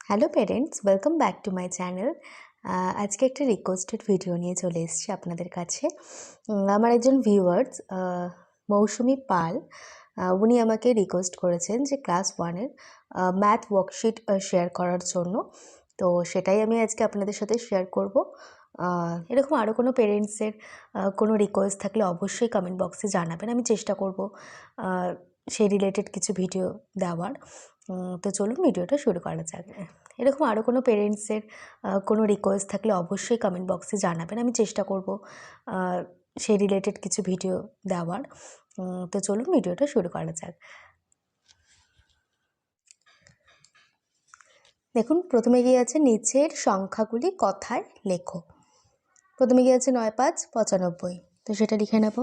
Hello parents, welcome back to my channel. আজকে একটা requested video নিয়ে চলে এসেছি আপনাদের কাছে। আমার একজন ভিউয়ার্স মৌসুমি পাল, উনি আমাকে রিকোয়েস্ট করেছেন যে ক্লাস 1-এর ম্যাথ ওয়ার্কশিট শেয়ার করার জন্য। তো সেটাই আমি আজকে আপনাদের সাথে শেয়ার করব। এরকম আরও কোনো পেরেন্টসের কোনো রিকোয়েস্ট থাকলে অবশ্যই কমেন্ট বক্সে জানাবেন, আমি চেষ্টা করব সেই রিলেটেড কিছু ভিডিও দেওয়ার। তো চলুন ভিডিওটা শুরু করা যাক। এরকম আরও কোনো পেরেন্টসের কোনো রিকোয়েস্ট থাকলে অবশ্যই কমেন্ট বক্সে জানাবেন, আমি চেষ্টা করব সেই রিলেটেড কিছু ভিডিও দেওয়ার। তো চলুন ভিডিওটা শুরু করা যাক। দেখুন, প্রথমে গিয়ে আছে নিচের সংখ্যাগুলি কথায় লেখো। প্রথমে গিয়ে আছে 9 5 95, তো সেটা লিখে নেব।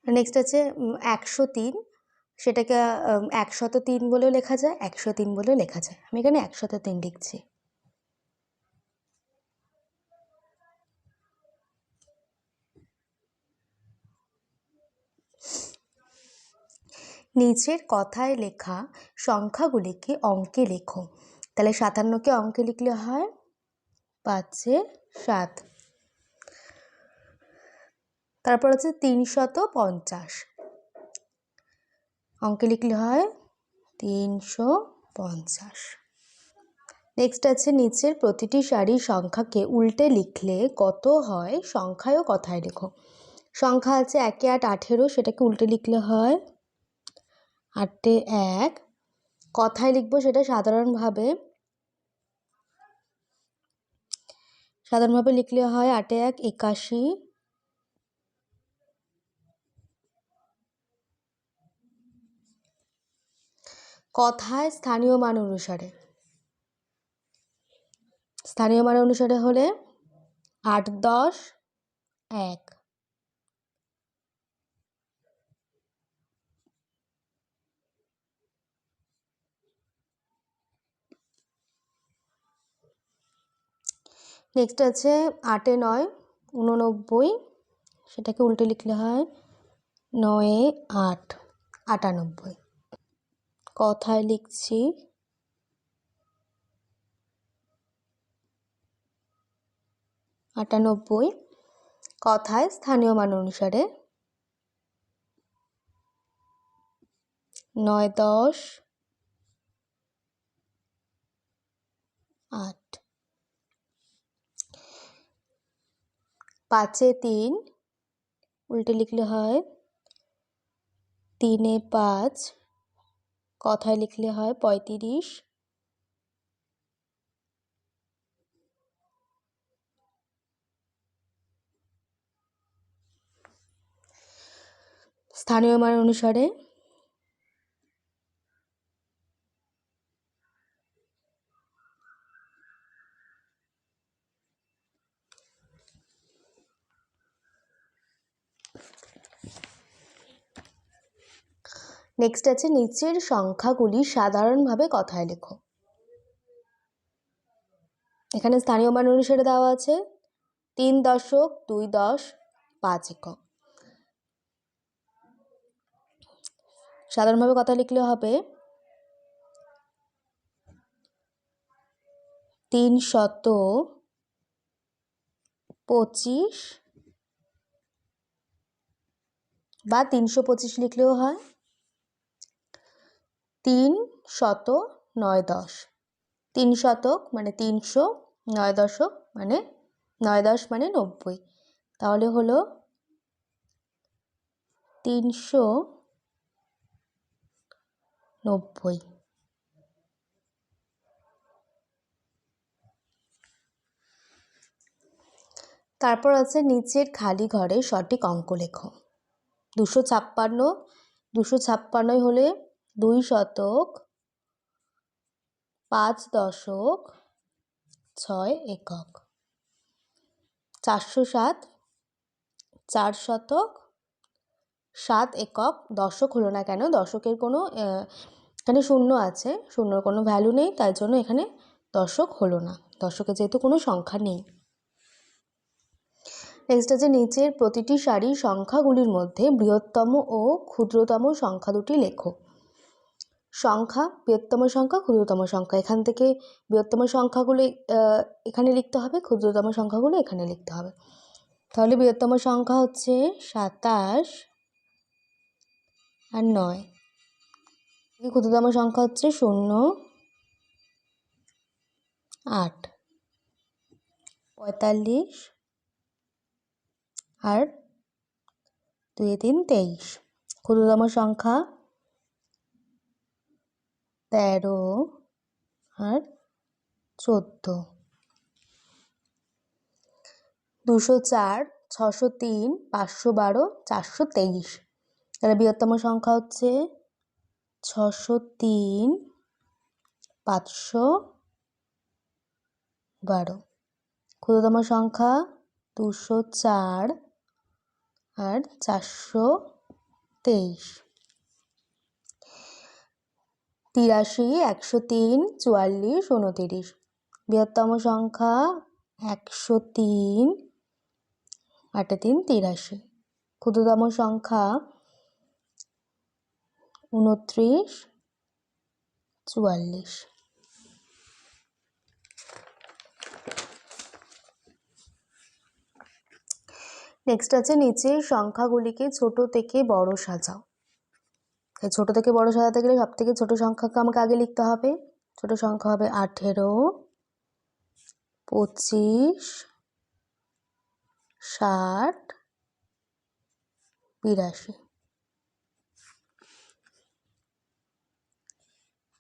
নেক্সট আছে 103, সেটাকে 103 বলেও লেখা যায়, 103 বলেও লেখা যায়। আমি এখানে 103 লিখছি। নিচের কথায় লেখা সংখ্যাগুলিকে অঙ্কে লেখো। তাহলে 57কে অঙ্কে লিখলে হয় 5 7। তারপর আছে 350, অঙ্কে লিখলে হয় 350। নেক্সট আছে নিচের প্রতিটি সারির সংখ্যাকে উল্টে লিখলে কত হয় সংখ্যায় ও কথায় লেখো। সংখ্যা আছে 1 8 18, সেটাকে উল্টে লিখলে হয় 8 1। কথায় লিখবো সেটা সাধারণভাবে লিখলে হয় 8 1 81। কথায় স্থানীয় মান অনুসারে হলে 8 10 1। নেক্সট আছে 8 9 89, সেটাকে উল্টে লিখলে হয় 9 8 98। কথায় লিখছি 98। কথায় স্থানীয় মান অনুসারে 9 10 8। 5 3, উল্টে লিখলে হয় 3 5। কথায় লিখলে হয় 35। স্থানীয় মান অনুসারে নেক্সট আছে নিচের সংখ্যাগুলি সাধারণভাবে কথায় লেখো। এখানে স্থানীয় মান অনুসারে দেওয়া আছে 3 দশক 2 10 5 একক। সাধারণভাবে কথা লিখলে হবে 325 বা 325 লিখলেও হয়। 3 শত 9 10, 3 শতক মানে 300, 9 দশক মানে 9 10 মানে 90, তাহলে হলো 390। তারপর আছে নিচের খালি ঘরে সঠিক অঙ্ক লেখো। 256, 256 হলে 2 শতক 5 দশক 6 একক। 407, 4 শতক 7 একক। দশক হলো না কেন, দশকের কোনো এখানে শূন্য আছে, শূন্যর কোনো ভ্যালু নেই, তাই জন্য এখানে দশক হলো না। দশকে যেহেতু কোনো সংখ্যা নেই। নেক্সট আছে নিচের প্রতিটি সারির সংখ্যাগুলির মধ্যে বৃহত্তম ও ক্ষুদ্রতম সংখ্যা দুটি লেখো। সংখ্যা, বৃহত্তম সংখ্যা, ক্ষুদ্রতম সংখ্যা, এখান থেকে বৃহত্তম সংখ্যাগুলো এখানে লিখতে হবে, ক্ষুদ্রতম সংখ্যাগুলো এখানে লিখতে হবে। তাহলে বৃহত্তম সংখ্যা হচ্ছে 27 আর 9। ক্ষুদ্রতম সংখ্যা হচ্ছে 0, 8, 45 আর 2, 3, 23। ক্ষুদ্রতম সংখ্যা 13 আর 14। 204, 603, 512, 423। তাহলে বৃহত্তম সংখ্যা হচ্ছে 603, 512। ক্ষুদ্রতম সংখ্যা 204 আর 423। 83, 103, 44, 29। বৃহত্তম সংখ্যা 103, 8 3, 83। ক্ষুদ্রতম সংখ্যা 29, 44। নেক্সট আছে নিচের সংখ্যাগুলিকে ছোট থেকে বড় সাজাও। ছোট থেকে বড় সাজাতে গেলে সব থেকে ছোট সংখ্যাকে আমাকে আগে লিখতে হবে। ছোট সংখ্যা হবে 18, 25, 60, 82।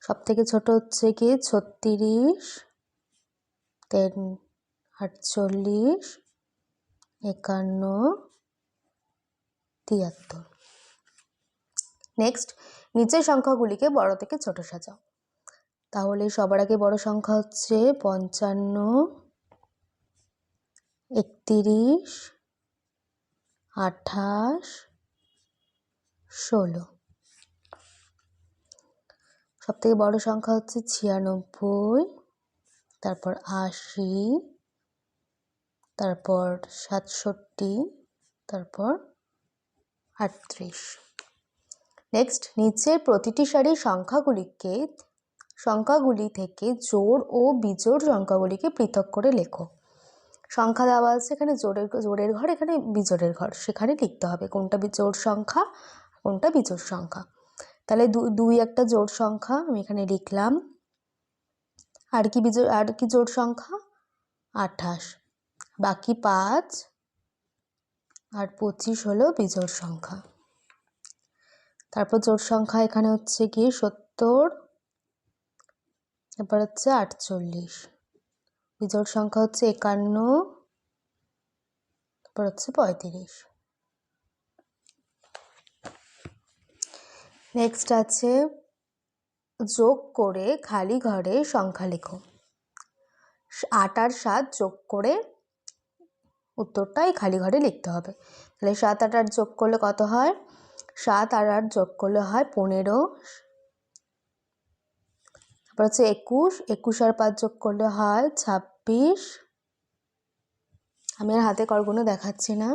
সব থেকে ছোট হচ্ছে কি 36, 48, 51, 73। নেক্সট নিচের সংখ্যাগুলিকে বড় থেকে ছোট সাজাও। তাহলে সবার আগে বড় সংখ্যা হচ্ছে 55, 31, 28, 16। সব থেকে বড় সংখ্যা হচ্ছে 96, তারপর 80, তারপর 67, তারপর 38। নেক্সট নিচের প্রতিটি সারির সংখ্যাগুলি থেকে জোড় ও বিজোড় সংখ্যাগুলিকে পৃথক করে লেখো। সংখ্যা দেওয়া আছে, এখানে জোড়ের ঘর, এখানে বিজোড়ের ঘর, সেখানে লিখতে হবে কোনটা জোড় সংখ্যা কোনটা বিজোড় সংখ্যা। তাহলে 2 একটা জোড় সংখ্যা, আমি এখানে লিখলাম। আর কি জোড় সংখ্যা 28, বাকি 5 আর 25 হলো বিজোড় সংখ্যা। তারপর জোড় সংখ্যা এখানে হচ্ছে কি 70, এরপর হচ্ছে 48। বিজোড় সংখ্যা হচ্ছে 51, তারপর হচ্ছে 35। নেক্সট আছে যোগ করে খালি ঘরে সংখ্যা লেখো। 8 আর 7 যোগ করে উত্তরটা এই খালি ঘরে লিখতে হবে। তাহলে 7 আর 8 যোগ করলে কত হয়? 7 আর 8 যোগ করলে হয় 15। তারপর হচ্ছে 21, 21 আর 5 যোগ করলে হয় 26। আমি আর হাতে করগুলো দেখাচ্ছি না।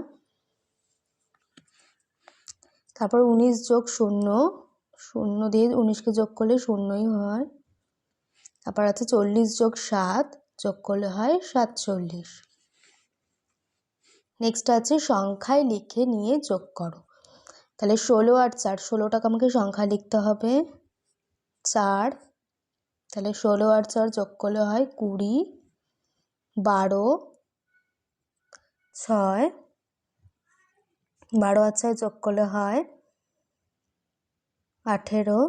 তারপর 19 যোগ 0, 0 দিয়ে 19কে যোগ করলে 0ই হয়। তারপর আছে 40 যোগ 7 যোগ করলে হয় 47। নেক্সট আছে সংখ্যায় লিখে নিয়ে যোগ করো। তাহলে 16 আর 4, 16টাকে আমাকে সংখ্যা লিখতে হবে 4। তাহলে 16 আর 4 যোগ করলে হয় 20, 12, 6, 12 আর 6 যোগ করলে হয় 18,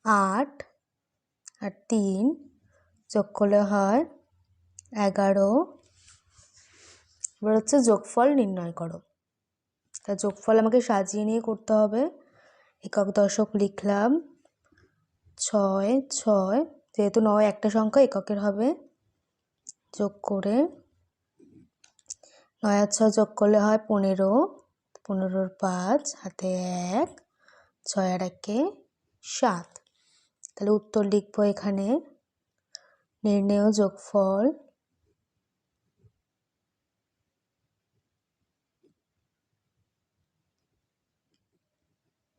8 আর 3 যোগ করলে হয় 11। এবার হচ্ছে যোগফল নির্ণয় করো। তা যোগফল আমাকে সাজিয়ে নিয়ে করতে হবে। একক দশক লিখলাম 6, 6, যেহেতু 9 একটা সংখ্যা এককের হবে, যোগ করে 9 আর 6 যোগ করলে হয় 15, 15 আর 5 হাতে 1, 6 আর 1 7। তাহলে উত্তর লিখবো এখানে নির্ণেয় যোগফল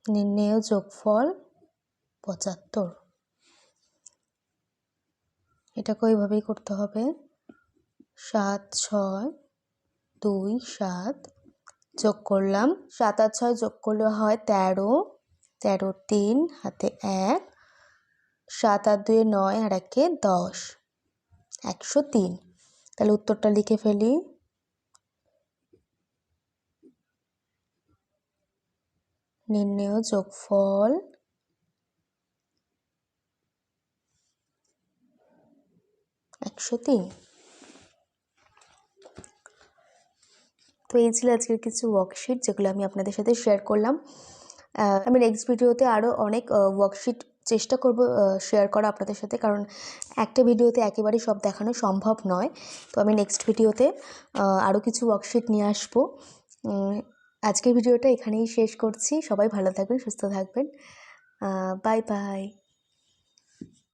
নির্ণেয় যোগফল 75। এটাকে ওইভাবেই করতে হবে। 7 6 2 7 যোগ করলাম, 7 আর 6 যোগ করলে হয় 13, 13 3 হাতে 1, 7 আর 2 9 আর 1 10, 103। তাহলে উত্তরটা লিখে ফেলি। নির্ণেয় যোগফল 103। তো এই ছিল আজকের কিছু ওয়ার্কশিট যেগুলো আমি আপনাদের সাথে শেয়ার করলাম। আমি নেক্সট ভিডিওতে আরও অনেক ওয়ার্কশিট চেষ্টা করব শেয়ার করা আপনাদের সাথে, কারণ একটা ভিডিওতে একেবারেই সব দেখানো সম্ভব নয়। তো আমি নেক্সট ভিডিওতে আরও কিছু ওয়ার্কশিট নিয়ে আসবো। আজকের ভিডিওটা এখানেই শেষ করছি। সবাই ভালো থাকবেন, সুস্থ থাকবেন। Bye bye.